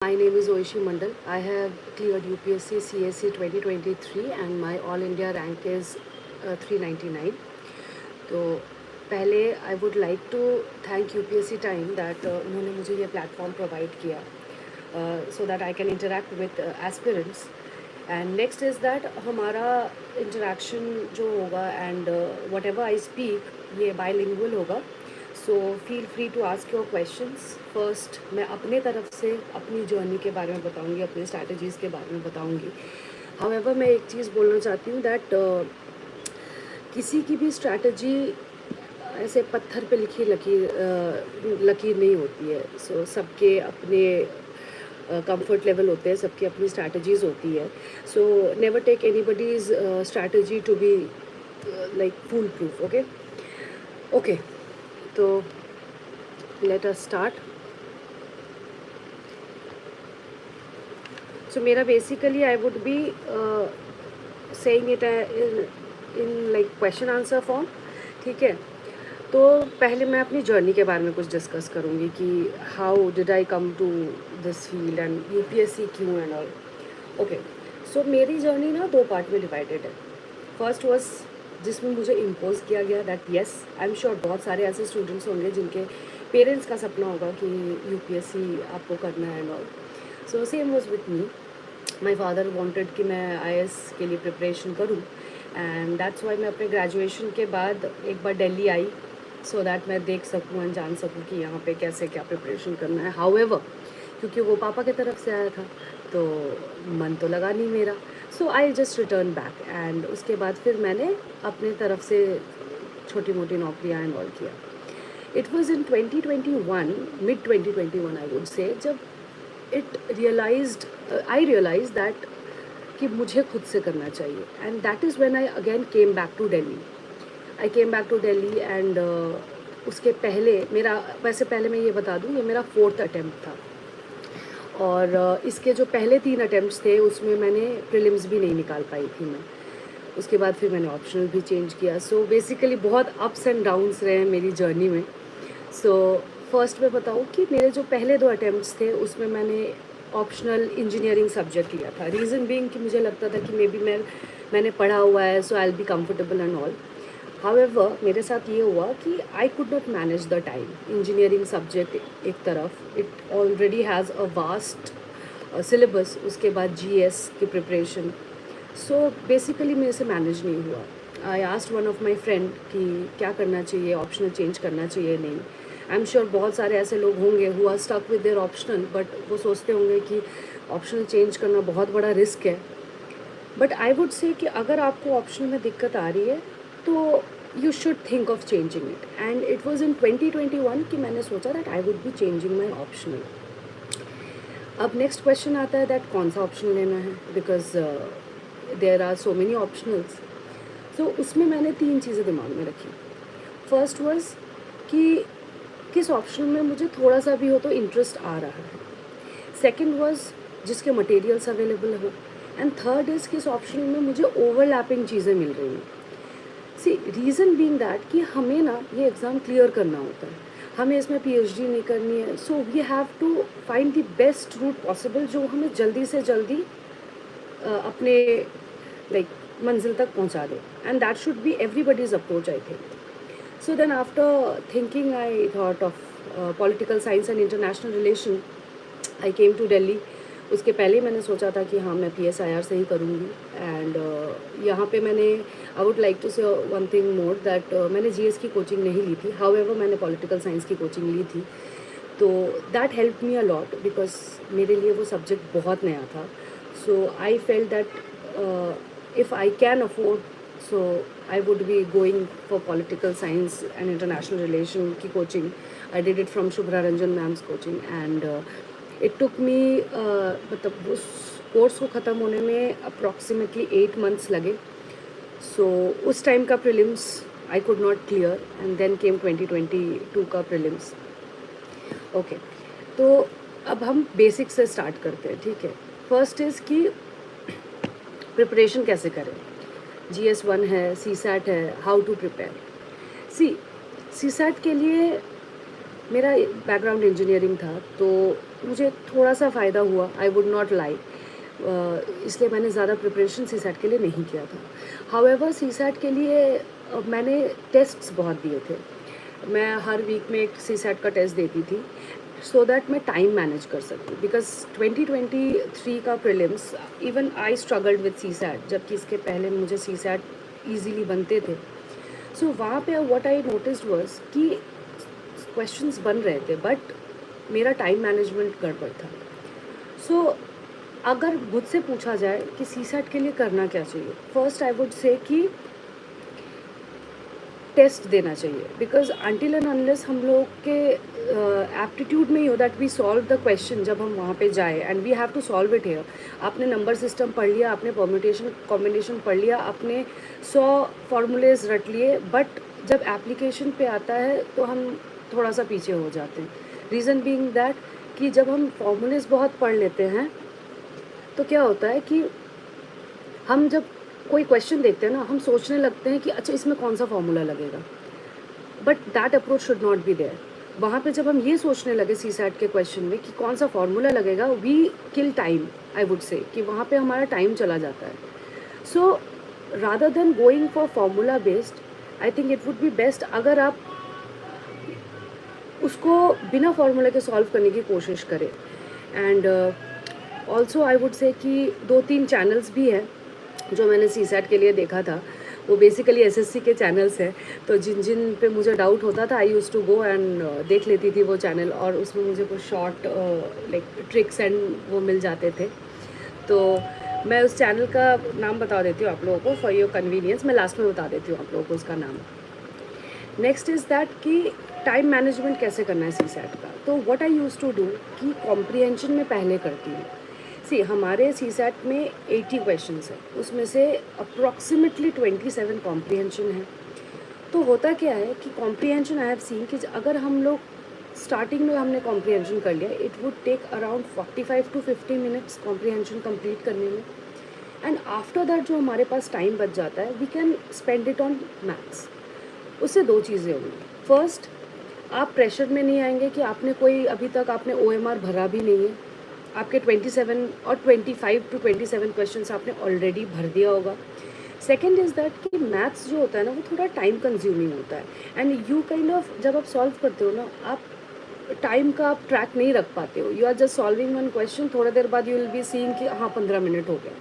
My name is Oishi Mandal. I have cleared UPSC CSC 2023 and my All India rank is 399. तो पहले I would like to thank UPSC time that उन्होंने मुझे ये platform provide किया so that I can interact with aspirants. And next is that हमारा interaction जो होगा and whatever I speak ये bilingual होगा. So feel free to ask your questions. First मैं अपने तरफ से अपनी जर्नी के बारे में बताऊंगी, अपने स्ट्रैटेजीज़ के बारे में बताऊंगी. हाउएवर मैं एक चीज़ बोलना चाहती हूँ दैट किसी की भी स्ट्रैटेजी ऐसे पत्थर पे लिखी लकीर नहीं होती है. सो सबके अपने कंफर्ट लेवल होते हैं, सबकी अपनी स्ट्रैटेजीज़ होती है. So never take anybody's strategy to be like foolproof. Okay तो लेट अस स्टार्ट. सो मेरा basically I would be saying it in like question answer form. ठीक है, तो पहले मैं अपनी जर्नी के बारे में कुछ डिस्कस करूँगी कि how did I come to this field and UPSC क्यों एंड ऑल. ओके, सो मेरी जर्नी ना दो पार्ट में डिवाइडेड है. फर्स्ट वॉज जिसमें मुझे इम्पोज किया गया that yes I am sure बहुत सारे ऐसे स्टूडेंट्स होंगे जिनके पेरेंट्स का सपना होगा कि यूपीएससी आपको करना है and all. So same was with me. My father wanted कि मैं आईएएस के लिए प्रिपरेशन करूं एंड दैट्स वाई मैं अपने ग्रेजुएशन के बाद एक बार दिल्ली आई सो दैट मैं देख सकूं एंड जान सकूं कि यहाँ पे कैसे क्या प्रिपरेशन करना है. हाउएवर क्योंकि वो पापा की तरफ से आया था तो मन तो लगा नहीं मेरा. So I just return back and उसके बाद फिर मैंने अपने तरफ से छोटी मोटी नौकरियाँ इन्वॉल्व किया. It was in 2021, mid 2021 I would से, जब आई रियलाइज दैट कि मुझे खुद से करना चाहिए. And that is when I again came back to Delhi. I came back to Delhi and उसके पहले मेरा, वैसे पहले मैं ये बता दूँ, ये मेरा 4th अटैम्प्ट था और इसके जो पहले 3 अटैम्प्ट्स थे उसमें मैंने प्रीलिम्स भी नहीं निकाल पाई थी मैं. उसके बाद फिर मैंने ऑप्शनल भी चेंज किया. सो बेसिकली बहुत अप्स एंड डाउन्स रहे हैं मेरी जर्नी में. सो फर्स्ट मैं बताऊँ कि मेरे जो पहले 2 अटैम्प्ट्स थे उसमें मैंने ऑप्शनल इंजीनियरिंग सब्जेक्ट लिया था. रीज़न बीइंग कि मुझे लगता था कि मे बी मैंने पढ़ा हुआ है so I will be comfortable and all. However मेरे साथ ये हुआ कि I could not manage the time. Engineering subject एक तरफ, it already has a vast syllabus, उसके बाद जीएस की प्रिपरेशन. सो बेसिकली मेरे से मैनेज नहीं हुआ. I asked one of my friend कि क्या करना चाहिए, ऑप्शनल चेंज करना चाहिए नहीं. आई एम श्योर बहुत सारे ऐसे लोग होंगे who are stuck with their optional, but वो सोचते होंगे कि ऑप्शनल चेंज करना बहुत बड़ा रिस्क है. बट आई वुड से कि अगर आपको ऑप्शनल में दिक्कत आ रही है तो you should think of changing it. And it was in 2021 कि मैंने सोचा that I would be changing my optional. अब नेक्स्ट क्वेश्चन आता है दैट कौन सा ऑप्शन लेना है, because there are so many optionals. So उसमें मैंने 3 चीज़ें दिमाग में रखी. फर्स्ट वॉज कि किस ऑप्शन में मुझे थोड़ा सा भी हो तो इंटरेस्ट आ रहा है. सेकंड वाज जिसके मटेरियल्स अवेलेबल हो. एंड थर्ड इज़ किस ऑप्शन में मुझे ओवरलैपिंग चीज़ें मिल रही हैं. सी रीज़न बीइंग दैट कि हमें ना ये एग्ज़ाम क्लियर करना होता है, हमें इसमें पीएचडी नहीं करनी है. So we have to find the best route possible जो हमें जल्दी से जल्दी अपने लाइक मंजिल तक पहुंचा दे. And that should be everybody's approach I think. So then after thinking I thought of political science and international relation. I came to Delhi. उसके पहले मैंने सोचा था कि हाँ मैं PSIR से ही करूँगी. एंड यहाँ पे मैंने I would like to say one thing more that मैंने GS की कोचिंग नहीं ली थी. हाउएवर मैंने पॉलिटिकल साइंस की कोचिंग ली थी. तो that help me a lot because मेरे लिए वो सब्जेक्ट बहुत नया था. So I felt that if I can afford so I would be going for political science and international relation की coaching. I did it from Shubhra Ranjan ma'am's coaching and it took me मतलब उस course को ख़त्म होने में approximately 8 months लगे. so उस time का prelims I could not clear and then came 2022 का prelims. ओके, तो अब हम बेसिक से स्टार्ट करते हैं. ठीक है, फर्स्ट इज़ कि प्रिपरेशन कैसे करें. GS1 है, CSAT है, how to prepare. See CSAT के लिए मेरा बैकग्राउंड इंजीनियरिंग था, तो मुझे थोड़ा सा फ़ायदा हुआ, आई वुड नॉट लाई। इसलिए मैंने ज़्यादा प्रिपरेशन सीसैट के लिए नहीं किया था। हाउएवर सीसैट के लिए मैंने टेस्ट्स बहुत दिए थे। मैं हर वीक में एक सीसैट का टेस्ट देती थी, सो दैट मैं टाइम मैनेज कर सकूँ, बिकॉज 2023 का prelims, even I struggled with CSAT, जबकि इसके पहले मुझे सीसैट ईजीली बनते थे। सो वहाँ पे व्हाट आई नोटिस्ड वाज कि क्वेश्चंस बन रहे थे, बट मेरा टाइम मैनेजमेंट गड़बड़ था। सो अगर मुझसे पूछा जाए कि सीसैट के लिए करना क्या चाहिए, फर्स्ट आई वुड से कि टेस्ट देना चाहिए, बिकॉज अनटिल एंड अनलेस हम लोग के एप्टीट्यूड में ही हो that we solve the question, जब हम वहाँ पे जाए and we have to solve it here. आपने नंबर सिस्टम पढ़ लिया, आपने परम्यूटेशन कॉम्बिनेशन पढ़ लिया, आपने 100 फार्मूलेज रट लिए, बट जब एप्लीकेशन पे आता है तो हम थोड़ा सा पीछे हो जाते हैं। रीज़न बीइंग दैट कि जब हम फार्मूलेज बहुत पढ़ लेते हैं तो क्या होता है कि हम जब कोई क्वेश्चन देखते हैं ना, हम सोचने लगते हैं कि अच्छा इसमें कौन सा फॉर्मूला लगेगा, but that approach should not be there. वहाँ पे जब हम ये सोचने लगे सीसैट के क्वेश्चन में कि कौन सा फॉर्मूला लगेगा, we kill time, I would say कि वहाँ पे हमारा टाइम चला जाता है। So rather than going for formula based, I think it would be best अगर आप उसको बिना फॉर्मूला के सॉल्व करने की कोशिश करें। And also I would say कि 2-3 चैनल्स भी हैं जो मैंने सीसैट के लिए देखा था, वो बेसिकली एसएससी के चैनल्स हैं। तो जिन जिन पे मुझे डाउट होता था, I use to go and देख लेती थी वो चैनल, और उसमें मुझे कुछ शॉर्ट लाइक ट्रिक्स एंड वो मिल जाते थे। तो मैं उस चैनल का नाम बता देती हूँ आप लोगों को फॉर योर कन्वीनियंस, मैं लास्ट में बता देती हूँ आप लोगों को उसका नाम। नेक्स्ट इज़ दैट कि टाइम मैनेजमेंट कैसे करना है सीसैट का। तो what I use to do कि कॉम्प्रिहेंशन में पहले करती हूँ। सी हमारे सीसैट में 80 क्वेश्चंस हैं, उसमें से अप्रॉक्सीमेटली 27 कॉम्प्रिहेंशन है। तो होता क्या है कि कॉम्प्रिहेंशन आई हैव सीन कि अगर हम लोग स्टार्टिंग में हमने कॉम्प्रिहेंशन कर लिया, it would take around 45 to 50 minutes comprehension complete करने में। एंड आफ्टर दैट जो हमारे पास टाइम बच जाता है, we can spend it on maths. उससे दो चीज़ें होंगी। फर्स्ट, आप प्रेशर में नहीं आएंगे कि आपने कोई अभी तक आपने OMR भरा भी नहीं है, आपके 27 और 25 to 27 क्वेश्चंस आपने ऑलरेडी भर दिया होगा। सेकेंड इज़ दैट कि मैथ्स जो होता है ना, वो थोड़ा टाइम कंज्यूमिंग होता है, एंड यू काइंड ऑफ जब आप सॉल्व करते हो ना, आप टाइम का आप ट्रैक नहीं रख पाते हो। You are just solving one question, थोड़ा देर बाद यू विल बी सीइंग कि हाँ 15 मिनट हो गया।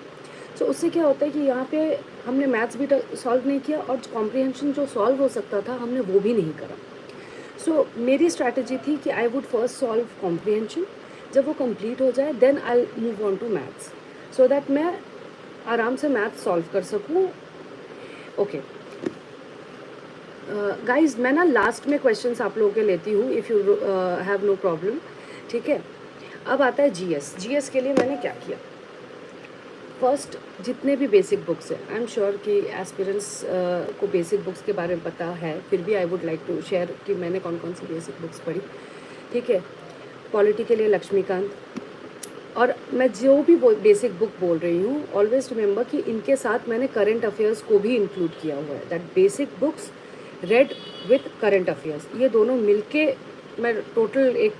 सो उससे क्या होता है कि यहाँ पे हमने मैथ्स भी सॉल्व नहीं किया, और कॉम्प्रिहेंशन जो सॉल्व हो सकता था हमने वो भी नहीं करा। सो मेरी स्ट्रैटेजी थी कि I would first solve comprehension, जब वो कंप्लीट हो जाए then I move on to maths, so that मैं आराम से मैथ्स सॉल्व कर सकूँ। ओके गाइज, मैं ना लास्ट में क्वेश्चंस आप लोगों के लेती हूँ, if you have no problem, ठीक है। अब आता है जीएस के लिए मैंने क्या किया। फर्स्ट, जितने भी बेसिक बुक्स हैं, आई एम श्योर कि एस्पिरेंट्स को बेसिक बुक्स के बारे में पता है, फिर भी I would like to share कि मैंने कौन कौन सी बेसिक बुक्स पढ़ी, ठीक है। पॉलिटी के लिए लक्ष्मीकांत, और मैं जो भी बेसिक बुक बोल रही हूँ, ऑलवेज रिमेंबर कि इनके साथ मैंने करंट अफेयर्स को भी इंक्लूड किया हुआ है, that basic books red with current affairs, ये दोनों मिलके मैं टोटल एक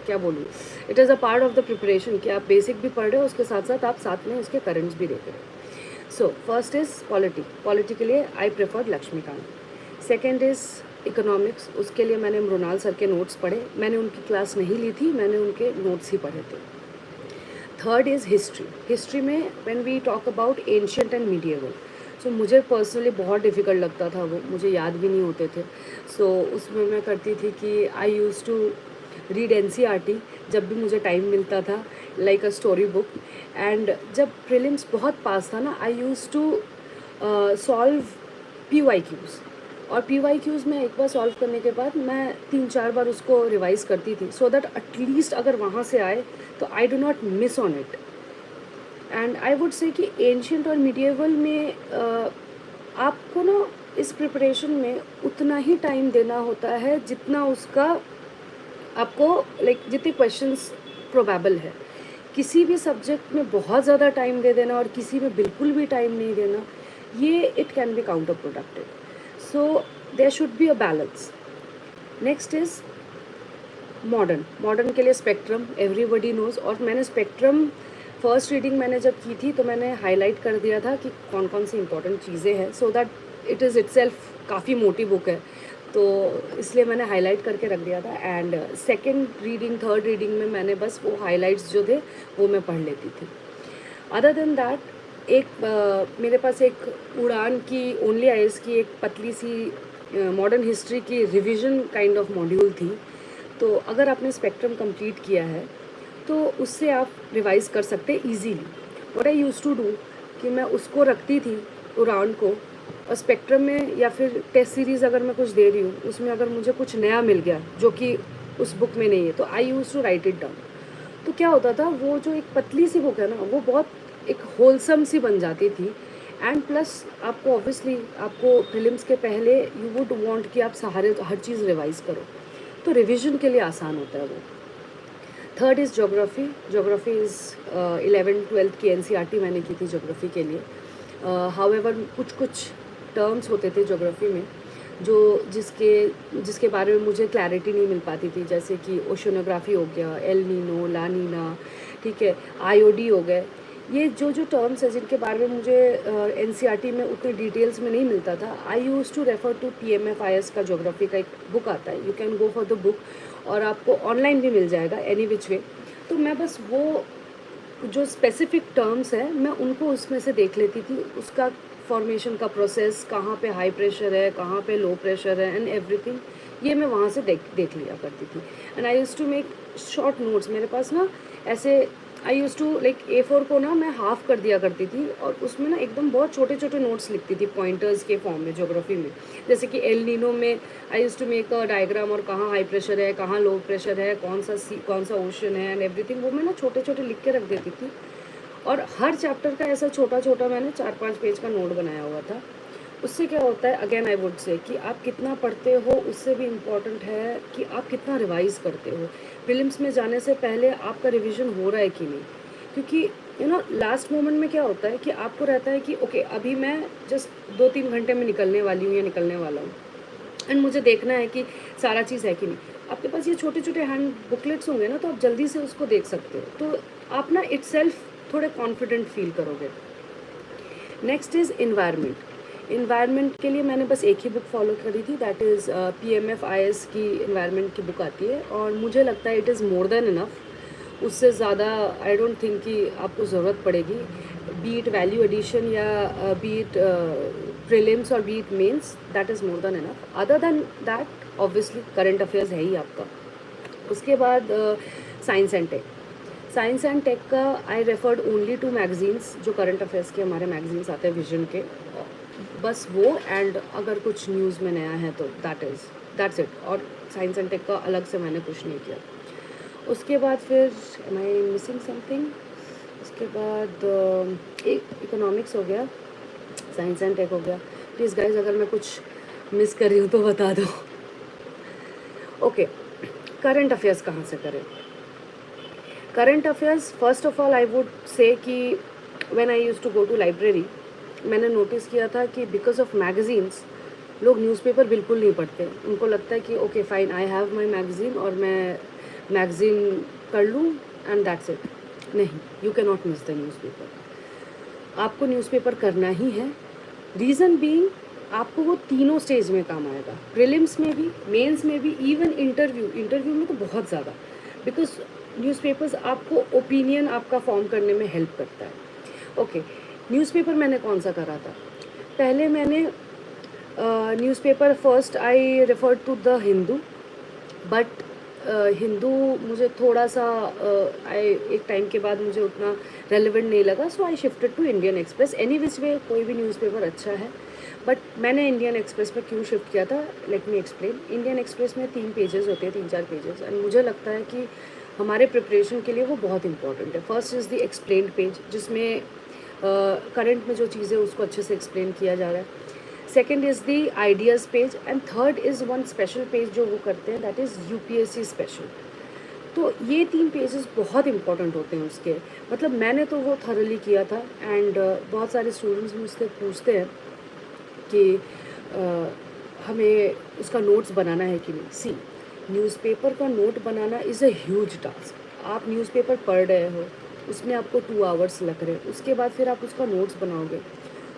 क्या बोलूँ, it is a part of the preparation कि आप बेसिक भी पढ़ रहे हो, उसके साथ साथ आप साथ में उसके करंट्स भी देख रहे हो। सो फर्स्ट इज़ पॉलिटी के लिए I prefer Laxmikanth. Second is economics, उसके लिए मैंने मृणाल सर के नोट्स पढ़े, मैंने उनकी क्लास नहीं ली थी, मैंने उनके नोट्स ही पढ़े थे। थर्ड इज़ हिस्ट्री में when we talk about ancient and medieval, so मुझे पर्सनली बहुत डिफ़िकल्ट लगता था, वो मुझे याद भी नहीं होते थे। सो उसमें मैं करती थी कि आई यूज़ टू रीड NCERT जब भी मुझे टाइम मिलता था, like a story book. And जब प्रीलिम्स बहुत पास था ना, आई यूज़ टू सॉल्व PYQs, और PYQs में एक बार सॉल्व करने के बाद मैं 3-4 बार उसको रिवाइज करती थी, सो दैट एटलीस्ट अगर वहाँ से आए तो I do not miss on it. And I would say कि एंशिएंट और मीडिएवल में आपको ना इस प्रिपरेशन में उतना ही टाइम देना होता है जितना उसका आपको लाइक जितने क्वेश्चंस प्रोबेबल है। किसी भी सब्जेक्ट में बहुत ज़्यादा टाइम दे देना और किसी में बिल्कुल भी टाइम नहीं देना, ये it can be counterproductive. So there should be a balance. Next is modern के लिए स्पेक्ट्रम एवरीबडी नोज़, और मैंने स्पेक्ट्रम फर्स्ट रीडिंग मैंने जब की थी तो मैंने हाईलाइट कर दिया था कि कौन कौन सी इंपॉर्टेंट चीज़ें हैं, so that it is itself काफ़ी मोटी बुक है, तो इसलिए मैंने हाईलाइट करके रख दिया था। And second reading third reading में मैंने बस वो हाईलाइट्स जो थे वो मैं पढ़ लेती थी। अदर देन दैट मेरे पास एक उड़ान की ओनली आईएएस की एक पतली सी मॉडर्न हिस्ट्री की रिवीजन काइंड ऑफ मॉड्यूल थी, तो अगर आपने स्पेक्ट्रम कंप्लीट किया है तो उससे आप रिवाइज़ कर सकते easily. What I use to do कि मैं उसको रखती थी उड़ान को, और स्पेक्ट्रम में या फिर टेस्ट सीरीज़ अगर मैं कुछ दे रही हूँ उसमें अगर मुझे कुछ नया मिल गया जो कि उस बुक में नहीं है तो I use to write it down. तो क्या होता था, वो जो एक पतली सी बुक है ना वो बहुत एक होलसम सी बन जाती थी। एंड प्लस आपको ऑब्वियसली आपको फिल्म्स के पहले यू वुड वांट कि आप सारे हर चीज़ रिवाइज़ करो, तो रिवीजन के लिए आसान होता है वो। Third is geography. Geography is 11th-12th की एनसीईआरटी मैंने की थी जोग्राफ़ी के लिए। हाउएवर कुछ टर्म्स होते थे जोग्राफ़ी में जो जिसके बारे में मुझे क्लैरिटी नहीं मिल पाती थी, जैसे कि ओशनोग्राफी हो गया, एल नीनो, ला नीना, ठीक है, आईओडी हो गए। ये जो टर्म्स है जिनके बारे में मुझे एनसीईआरटी में उतने डिटेल्स में नहीं मिलता था, I use to refer to पीएमएफआईएस का जोग्राफ़ी का एक बुक आता है, you can go for the book, और आपको ऑनलाइन भी मिल जाएगा एनी विच वे। तो मैं बस वो जो स्पेसिफिक टर्म्स है मैं उनको उसमें से देख लेती थी, उसका फॉर्मेशन का प्रोसेस, कहाँ पे हाई प्रेशर है, कहाँ पे लो प्रेशर है, एंड एवरीथिंग ये मैं वहाँ से देख लिया करती थी। And I use to make short notes. मेरे पास ना ऐसे आई यूज़ टू लाइक A4 को ना मैं हाफ़ कर दिया करती थी, और उसमें ना एकदम बहुत छोटे छोटे नोट्स लिखती थी पॉइंटर्स के फॉर्म में ज्योग्राफी में। जैसे कि एल नीनो में I use to make a diagram, और कहाँ हाई प्रेशर है, कहाँ लो प्रेशर है, कौन सा ओशन है, एंड एवरीथिंग वो मैं ना छोटे छोटे लिख के रख देती थी। और हर चैप्टर का ऐसा छोटा छोटा मैंने 4-5 पेज का नोट बनाया हुआ था। उससे क्या होता है, अगेन आई वुड से कि आप कितना पढ़ते हो उससे भी इम्पॉर्टेंट है कि आप कितना रिवाइज़ करते हो। प्रीलिम्स में जाने से पहले आपका रिवीजन हो रहा है कि नहीं, क्योंकि यू नो लास्ट मोमेंट में क्या होता है कि आपको रहता है कि ओके अभी मैं जस्ट 2-3 घंटे में निकलने वाली हूँ या निकलने वाला हूँ, एंड मुझे देखना है कि सारा चीज़ है कि नहीं। आपके पास ये छोटे छोटे हैंड बुकलेट्स होंगे ना, तो आप जल्दी से उसको देख सकते हो, तो आप ना इटसेल्फ थोड़े कॉन्फिडेंट फील करोगे। नेक्स्ट इज़ इन्वायरमेंट के लिए मैंने बस एक ही बुक फॉलो करी थी, दैट इज़ पीएमएफआईएस की इन्वायरमेंट की बुक आती है, और मुझे लगता है it is more than enough. उससे ज़्यादा आई डोंट थिंक कि आपको ज़रूरत पड़ेगी, बी इट वैल्यू एडिशन या बी इट प्रीलिम्स और be it mains, that is more than enough. Other than that obviously current affairs है ही आपका। उसके बाद साइंस एंड टेक का I referred only to magazines, जो करंट अफेयर्स के हमारे मैगजीन्स आते हैं विजन के, बस वो, एंड अगर कुछ न्यूज़ में नया है तो दैट्स इट। और साइंस एंड टेक का अलग से मैंने कुछ नहीं किया। उसके बाद फिर एम आई मिसिंग समथिंग, उसके बाद एक इकोनॉमिक्स हो गया, साइंस एंड टेक हो गया। प्लीज़ गाइज अगर मैं कुछ मिस कर रही हूँ तो बता दो। ओके, करंट अफेयर्स कहाँ से करें? Current affairs first of all I would say कि when I used to go to library, मैंने नोटिस किया था कि बिकॉज ऑफ मैगजीन्स लोग न्यूज़पेपर बिल्कुल नहीं पढ़ते। उनको लगता है कि okay fine, I have my magazine और मैं मैगज़ीन कर लूँ एंड दैट्स इट। नहीं, you can not miss the newspaper. आपको न्यूज़पेपर करना ही है। रीज़न बीइंग आपको वो तीनों स्टेज में काम आएगा, प्रीलिम्स में भी, मेंस में भी, इवन इंटरव्यू में तो बहुत ज़्यादा, बिकॉज न्यूज़पेपर्स आपको ओपिनियन आपका फॉर्म करने में हेल्प करता है। ओके, न्यूज़पेपर मैंने कौन सा करा था? पहले मैंने newspaper first I refer to the Hindu, but Hindu मुझे थोड़ा सा एक टाइम के बाद मुझे उतना रेलिवेंट नहीं लगा, so I shifted to Indian Express. Any which way कोई भी न्यूज़पेपर अच्छा है, बट मैंने इंडियन एक्सप्रेस पे क्यों शिफ्ट किया था, late me explain. Indian express में 3 पेजेस होते हैं, 3-4 पेजेस, एंड मुझे लगता है कि हमारे प्रिपरेशन के लिए वो बहुत इंपॉर्टेंट है। First is the explained page, जिसमें करंट में जो चीज़ें उसको अच्छे से एक्सप्लेन किया जा रहा है। Second is the ideas page, and third is one special page जो वो करते हैं, दैट इज़ यूपीएससी स्पेशल। तो ये 3 पेजेस बहुत इंपॉर्टेंट होते हैं उसके, मतलब मैंने तो वो थॉरली किया था। एंड बहुत सारे स्टूडेंट्स मुझसे पूछते हैं कि हमें उसका नोट्स बनाना है कि नहीं। सी, न्यूज़पेपर का note banana is a huge task. आप न्यूज़पेपर पढ़ रहे हो, उसमें आपको 2 आवर्स लग रहे हैं, उसके बाद फिर आप उसका नोट्स बनाओगे।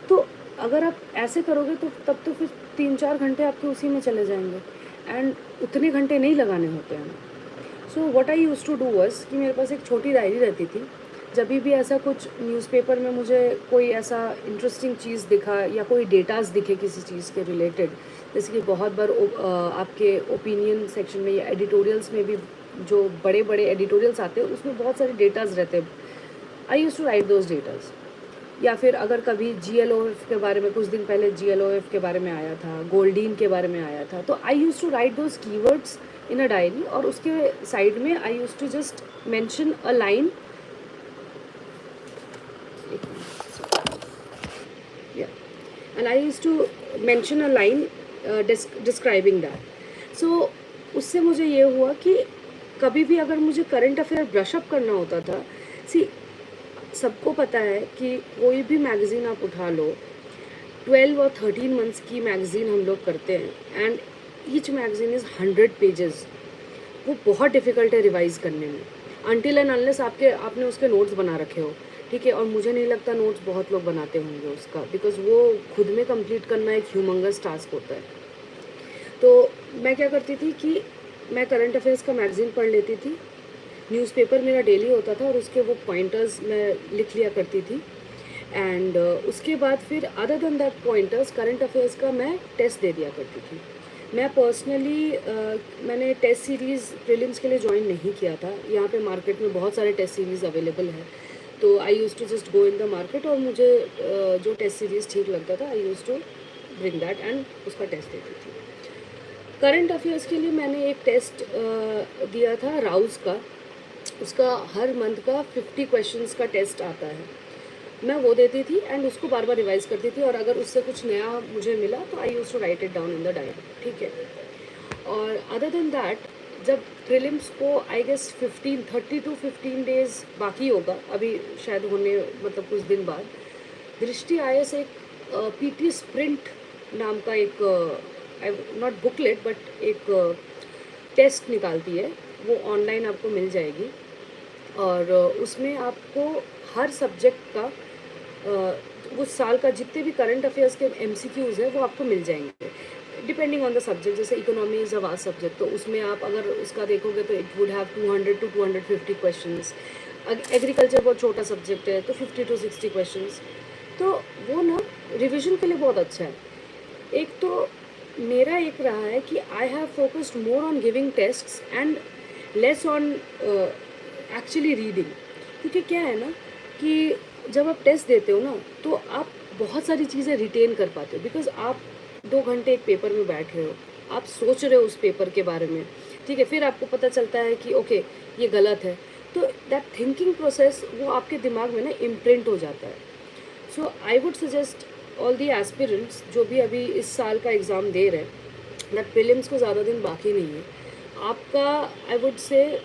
तो अगर आप ऐसे करोगे तो तब तो फिर 3-4 घंटे आपके उसी में चले जाएँगे, एंड उतने घंटे नहीं लगाने होते हैं। So what I use to do was कि मेरे पास एक छोटी डायरी रहती थी। जभी भी ऐसा कुछ न्यूज़पेपर में मुझे कोई ऐसा इंटरेस्टिंग चीज़ दिखा या कोई डेटाज़ दिखे किसी चीज़ के रिलेटेड, जैसे कि बहुत बार आपके ओपिनियन सेक्शन में या एडिटोरियल्स में भी जो बड़े बड़े एडिटोरियल्स आते हैं उसमें बहुत सारे डेटाज़ रहते हैं। I use to write those datas. या फिर अगर कभी GLOF के बारे में कुछ दिन पहले GLOF के बारे में आया था, गोल्डीन के बारे में आया था, तो I use to write those keywords in a diary, और उसके साइड में I use to just mention a line, and I use to mention a line describing that. So उससे मुझे ये हुआ कि कभी भी अगर मुझे करंट अफेयर ब्रशअप करना होता था, सी सबको पता है कि कोई भी मैगज़ीन आप उठा लो, 12 और 13 मंथ्स की मैगज़ीन हम लोग करते हैं, and each magazine is 100 pages. वो बहुत डिफ़िकल्ट है रिवाइज़ करने में, अनटिल एंड अनलेस आपने उसके नोट्स बना रखे हो, ठीक है। और मुझे नहीं लगता नोट्स बहुत लोग बनाते होंगे उसका, बिकॉज़ वो खुद में कंप्लीट करना एक ह्यूमंगस टास्क होता है। तो मैं क्या करती थी कि मैं करंट अफेयर्स का मैगज़ीन पढ़ लेती थी, न्यूज़पेपर मेरा डेली होता था और उसके वो पॉइंटर्स मैं लिख लिया करती थी, एंड उसके बाद फिर other than that pointers current affairs का मैं टेस्ट दे दिया करती थी। मैं पर्सनली मैंने टेस्ट सीरीज़ प्रीलिम्स के लिए ज्वाइन नहीं किया था। यहाँ पे मार्केट में बहुत सारे टेस्ट सीरीज़ अवेलेबल है, तो I use to just go in the market, और मुझे जो टेस्ट सीरीज़ ठीक लगता था I use to bring that and उसका टेस्ट देती थी। करंट अफेयर्स के लिए मैंने एक टेस्ट दिया था राउज़ का, उसका हर मंथ का 50 क्वेश्चंस का टेस्ट आता है। मैं वो देती थी एंड उसको बार बार रिवाइज करती थी, और अगर उससे कुछ नया मुझे मिला तो I use to write it down in the diary, ठीक है। और अदर देन दैट, जब प्रीलिम्स को आई गेस 30 to 15 डेज बाकी होगा अभी शायद होने, मतलब कुछ दिन बाद, दृष्टि IAS एक PT स्प्रिंट नाम का एक नॉट बुकलेट बट एक टेस्ट निकालती है। वो ऑनलाइन आपको मिल जाएगी, और उसमें आपको हर सब्जेक्ट का उस साल का जितने भी करंट अफेयर्स के MCQs है वो आपको मिल जाएंगे, डिपेंडिंग ऑन द सब्जेक्ट। जैसे economy is a vast subject, तो उसमें आप अगर उसका देखोगे तो it would have 200 to 250 questions. Agriculture बहुत छोटा सब्जेक्ट है तो 50 to 60 क्वेश्चंस। तो वो ना रिवीजन के लिए बहुत अच्छा है। एक तो मेरा एक रहा है कि I have focused more on giving tests and less on actually reading. क्योंकि क्या है ना कि जब आप टेस्ट देते हो ना तो आप बहुत सारी चीज़ें रिटेन कर पाते हो, बिकॉज आप 2 घंटे एक पेपर में बैठ रहे हो, आप सोच रहे हो उस पेपर के बारे में, ठीक है। फिर आपको पता चलता है कि ओके ये गलत है, तो दैट थिंकिंग प्रोसेस वो आपके दिमाग में ना इम्प्रिंट हो जाता है। So I would suggest all the aspirants जो भी अभी इस साल का एग्ज़ाम दे रहे हैं, दैट प्रीलिम्स को ज़्यादा दिन बाकी नहीं है आपका। आई वुड से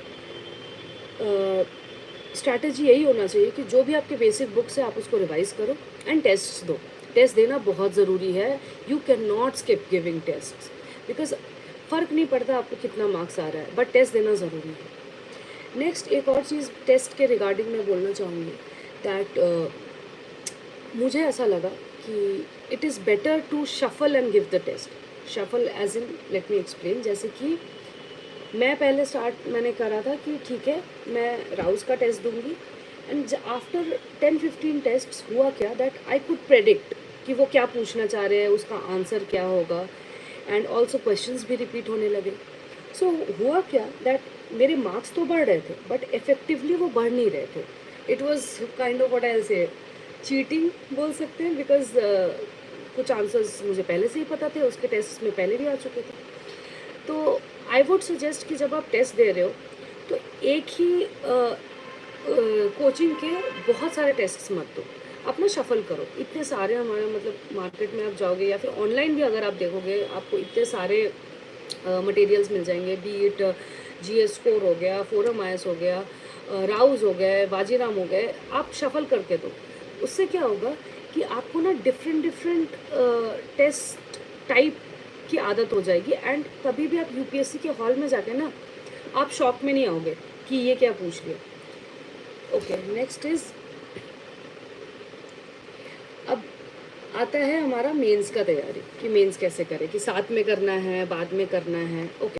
स्ट्रैटेजी यही होना चाहिए कि जो भी आपके बेसिक बुक्स है आप उसको रिवाइज करो एंड टेस्ट दो। टेस्ट देना बहुत ज़रूरी है, you can not skip giving test, because फ़र्क नहीं पड़ता आपको कितना मार्क्स आ रहा है, बट टेस्ट देना ज़रूरी है। नेक्स्ट एक और चीज़ टेस्ट के रिगार्डिंग मैं बोलना चाहूँगी दैट मुझे ऐसा लगा कि it is better to shuffle and give the test. Shuffle as in, let me explain. जैसे कि मैं पहले स्टार्ट मैंने करा था कि ठीक है मैं राउज़ का टेस्ट दूंगी, एंड आफ्टर 10-15 टेस्ट हुआ क्या दैट आई कुड प्रेडिक्ट कि वो क्या पूछना चाह रहे हैं, उसका आंसर क्या होगा, एंड ऑल्सो क्वेश्चंस भी रिपीट होने लगे। सो हुआ क्या दैट मेरे मार्क्स तो बढ़ रहे थे बट इफेक्टिवली वो बढ़ नहीं रहे थे। It was kind of what I से चीटिंग बोल सकते हैं, बिकॉज कुछ आंसर्स मुझे पहले से ही पता थे, उसके टेस्ट में पहले भी आ चुके थे। तो आई वुड सजेस्ट कि जब आप टेस्ट दे रहे हो तो एक ही कोचिंग के बहुत सारे टेस्ट्स मत दो, अपना शफल करो। इतने सारे हमारे मतलब मार्केट में आप जाओगे या फिर ऑनलाइन भी अगर आप देखोगे आपको इतने सारे मटेरियल्स मिल जाएंगे, बी इट GS स्कोर हो गया, फोरम IAS हो गया, राउज़ हो गए, बाजीराम हो गए, आप शफल करके दो। उससे क्या होगा कि आपको ना डिफरेंट टेस्ट टाइप आपकी आदत हो जाएगी एंड कभी भी आप यूपीएससी के हॉल में जाके ना आप शॉक में नहीं आओगे कि ये क्या पूछ लिया। ओके, नेक्स्ट इज, अब आता है हमारा मेंस का तैयारी कि मेंस कैसे करें, कि साथ में करना है बाद में करना है। ओके,